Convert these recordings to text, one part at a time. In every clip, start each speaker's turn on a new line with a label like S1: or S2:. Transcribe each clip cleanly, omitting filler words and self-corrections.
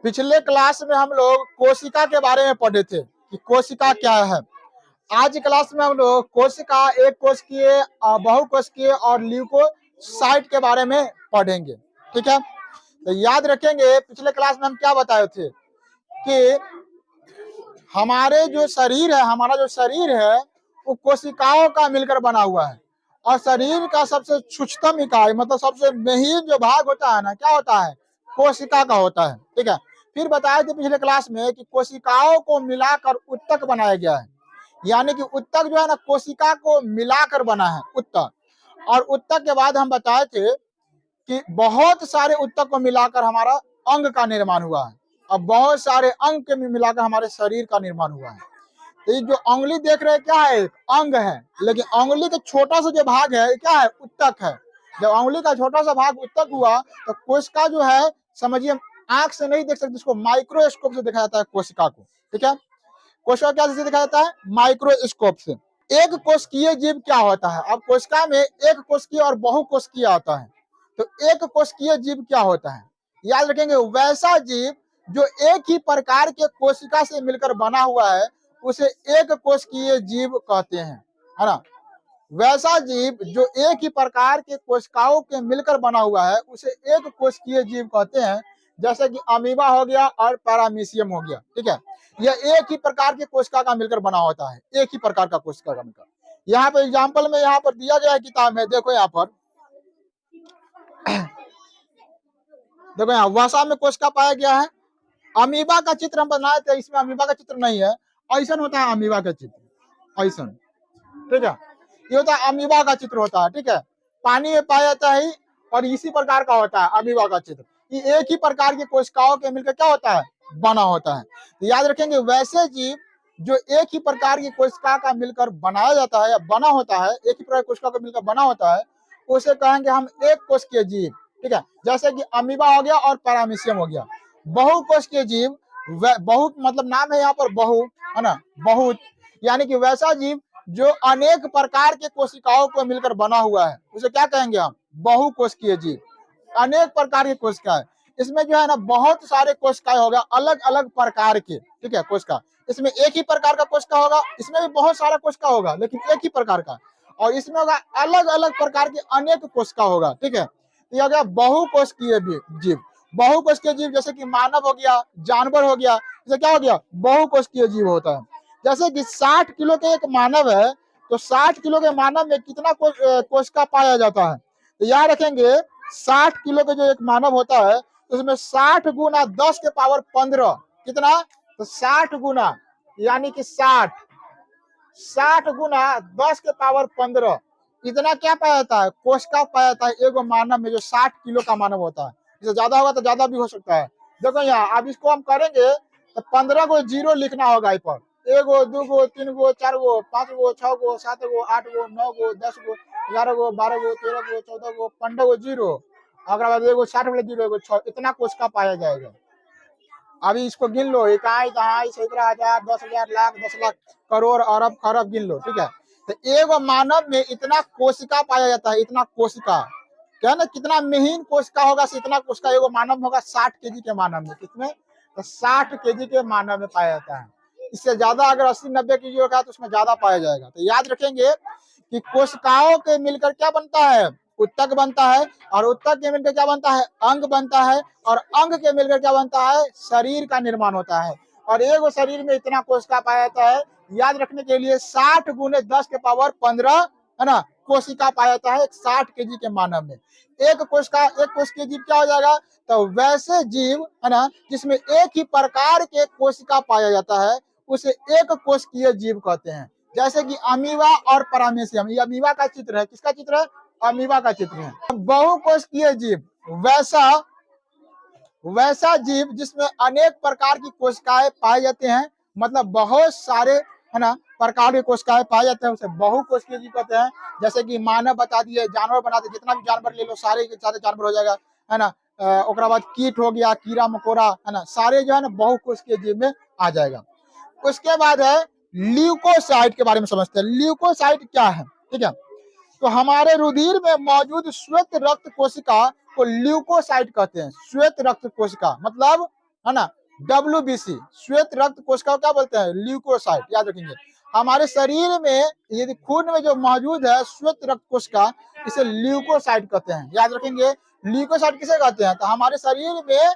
S1: पिछले क्लास में हम लोग कोशिका के बारे में पढ़े थे कि कोशिका क्या है। आज की क्लास में हम लोग कोशिका, एक कोशिकीय, बहुकोशिकीय और ल्यूकोसाइट के बारे में पढ़ेंगे। ठीक है, तो याद रखेंगे पिछले क्लास में हम क्या बताए थे कि हमारे जो शरीर है, हमारा जो शरीर है वो कोशिकाओं का मिलकर बना हुआ है। और शरीर का सबसे सूक्ष्म इकाई, मतलब सबसे महीन जो भाग होता है ना, क्या होता है? कोशिका का होता है। ठीक है, फिर बताए थे पिछले क्लास में कि कोशिकाओं को मिलाकर उत्तक बनाया गया है। यानी कि उत्तक जो है ना, कोशिका को मिलाकर बना है उत्तक। और उत्तक के बाद हम बताए थे कि बहुत सारे उत्तक को मिलाकर हमारा अंग का निर्माण हुआ है। अब बहुत सारे अंग के मिलाकर हमारे शरीर का निर्माण हुआ है। तो ये जो उंगली देख रहे हैं क्या है? एक अंग है, लेकिन उंगली का छोटा सा जो भाग है क्या है? उत्तक है। जब उंगली का छोटा सा भाग उत्तक हुआ तो कोशिका जो है, समझिए, आंख से नहीं देख सकते, इसको माइक्रोस्कोप से देखा जाता है कोशिका को। ठीक है, कोशिका क्या से देखा जाता है? माइक्रोस्कोप से। एक कोशिकीय जीव क्या होता है? अब कोशिका में एक कोशिकीय और बहुकोशिकीय आता है। तो एक कोशिकीय जीव क्या होता है? याद रखेंगे, वैसा जीव जो एक ही प्रकार के कोशिका से मिलकर बना हुआ है उसे एक कोशिकीय जीव कहते हैं, है ना। वैसा जीव जो एक ही प्रकार के कोशिकाओं के मिलकर बना हुआ है उसे एक कोशिकीय जीव कहते हैं। जैसे कि अमीबा हो गया और पैरामीशियम हो गया। ठीक है, यह एक ही प्रकार के कोशिका का मिलकर बना होता है, एक ही प्रकार का कोशिका का मिलकर। यहाँ पर एग्जाम्पल में यहाँ पर दिया गया है किताब में, देखो यहाँ पर देखो, यहाँ वसा में कोशिका पाया गया है। अमीबा का चित्र हम बनाए थे, इसमें अमीबा का चित्र नहीं है। ऐसा होता है अमीबा का चित्र, ऐसा। ठीक है, ये होता है अमीबा का चित्र होता है। ठीक है, पानी में पाया जाता है और इसी प्रकार का होता है अमीबा का चित्र। ये एक ही प्रकार की कोशिकाओं के मिलकर क्या होता है? बना होता है। तो याद रखेंगे, वैसे जीव जो एक ही प्रकार की कोशिका का मिलकर बनाया जाता है या बना होता है, एक ही प्रकार की कोशिका का मिलकर बना होता है, उसे कहेंगे हम एक कोशिकीय जीव। ठीक है, जैसे कि अमीबा हो गया और पैरामीशियम हो गया। बहुकोशिकीय जीव, बहुत मतलब नाम है यहाँ पर बहु, है ना, बहुत, यानी कि वैसा जीव जो अनेक प्रकार के कोशिकाओं को मिलकर बना हुआ है उसे क्या कहेंगे हम? बहुकोशिकीय जीव। अनेक प्रकार के कोशिकाएं, इसमें जो है ना बहुत सारे कोशिकाएं होगा, अलग अलग प्रकार के। ठीक है, कोशिका, इसमें एक ही प्रकार का कोशिका होगा, इसमें भी बहुत सारा कोशिका होगा लेकिन एक ही प्रकार का। और इसमें होगा अलग अलग प्रकार के अनेक कोशिका होगा। ठीक है, यह हो गया बहुकोशिकीय जीव। बहुकोशिकीय जीव जैसे कि मानव हो गया, जानवर हो गया, इसे क्या हो गया? बहुकोशिकीय जीव होता है। जैसे कि 60 किलो के एक मानव है, तो 60 किलो के मानव में कितना कोशिका पाया जाता है? तो याद रखेंगे, 60 किलो का जो एक मानव होता है उसमें 60 गुना 10 के पावर 15, कितना? तो 60 गुना, यानी कि 60 गुना 10 के पावर 15, इतना क्या पाया जाता है? कोशिका पाया जाता है एगो मानव में, जो 60 किलो का मानव होता है। इससे ज्यादा होगा तो ज्यादा भी हो सकता है। देखो यहाँ, अब इसको हम करेंगे तो 15 को जीरो लिखना होगा इस पर। एगो, दूगो, तीन गो, चार गो, 5 गो, 6 गो, 7 गो, 8 गो, 9 गो, 10 गो, 11 गो, 12 गो, 13 गो, 14 गो, 15 गो जीरो। अगर बाद एगो 60 वाले जीरो, एगो 6, इतना कोशिका पाया जाएगा। अभी इसको गिन लो, इकाई, दहाई, सैकड़ा, हजार, 10,000, लाख, 10 लाख, करोड़, अरब, खरब गिन लो। ठीक है, तो एगो मानव में इतना कोशिका पाया जाता है, इतना कोशिका। क्या ना, कितना महीन कोशिका होगा, इतना कोशिका एगो मानव होगा 60 केजी के मानव में। कितने? तो 60 केजी के मानव में पाया जाता है। इससे ज्यादा अगर 80-90 केजी होगा तो उसमें ज्यादा पाया जाएगा। तो याद रखेंगे कि कोशिकाओं के मिलकर क्या बनता है? उत्तक बनता है। और उत्तक के मिलकर क्या बनता है? अंग बनता है। और अंग के मिलकर क्या बनता है? शरीर का निर्माण होता है। और एक शरीर में इतना कोशिका पाया जाता है, याद रखने के लिए 60 गुने 10 के पावर 15, है ना, कोशिका पाया जाता है 60 केजी के मानव में। एक कोशिकीय जीव क्या हो जाएगा? तो वैसे जीव, है ना, जिसमें एक ही प्रकार के कोशिका पाया जाता है उसे एक कोशिकीय जीव कहते हैं। जैसे कि अमीबा और पैरामीशियम, ये अमीबा का चित्र है। किसका चित्र है? अमीबा का चित्र है। बहुकोशिकीय जीव, वैसा जीव जिसमें अनेक प्रकार की कोशिकाएं पाए जाते हैं, मतलब बहुत सारे, है ना, प्रकार के कोशिकाएं पाए जाते हैं, उसे बहुकोशिकीय जीव कहते हैं। जैसे कि मानव बता दिए, जानवर बना दिए, जितना भी जानवर ले लो सारे के सारे जानवर हो जाएगा, है ना। ओकरा बाद कीट हो गया, कीड़ा मकोड़ा, है ना, सारे जो है ना बहुकोशिकीय जीव में आ जाएगा। उसके बाद है ल्यूकोसाइट के बारे में समझते हैं। ल्यूकोसाइट क्या है? ठीक है, तो हमारे रुधिर में मौजूद श्वेत रक्त कोशिका को ल्यूकोसाइट कहते हैं। श्वेत रक्त कोशिका मतलब है ना। WBC श्वेत रक्त कोशिका क्या बोलते हैं, ल्यूकोसाइट, याद रखेंगे। हमारे शरीर में यदि खून में जो मौजूद है श्वेत रक्त कोशिका, इसे ल्यूकोसाइट कहते हैं, याद रखेंगे। ल्यूकोसाइट किसे कहते हैं, तो हमारे शरीर में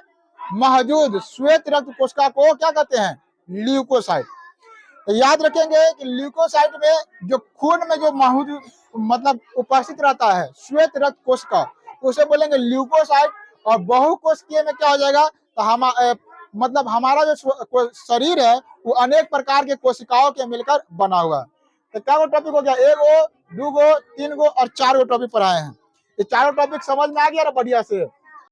S1: मौजूद श्वेत रक्त कोशिका को क्या कहते हैं, ल्यूकोसाइट। तो याद रखेंगे कि ल्यूकोसाइट में जो खून में जो मौजूद मतलब उपस्थित रहता है श्वेत रक्त कोशिका, उसे बोलेंगे ल्यूकोसाइट। और बहुकोशिकीय में क्या हो जाएगा, तो हम मतलब हमारा जो शरीर है वो अनेक प्रकार के कोशिकाओं के मिलकर बना हुआ है। तो क्या वो टॉपिक हो गया, 1 गो 2 गो 3 गो और 4 गो टॉपिक पढ़ाए हैं। ये चारों टॉपिक समझ में आ गया ना बढ़िया से।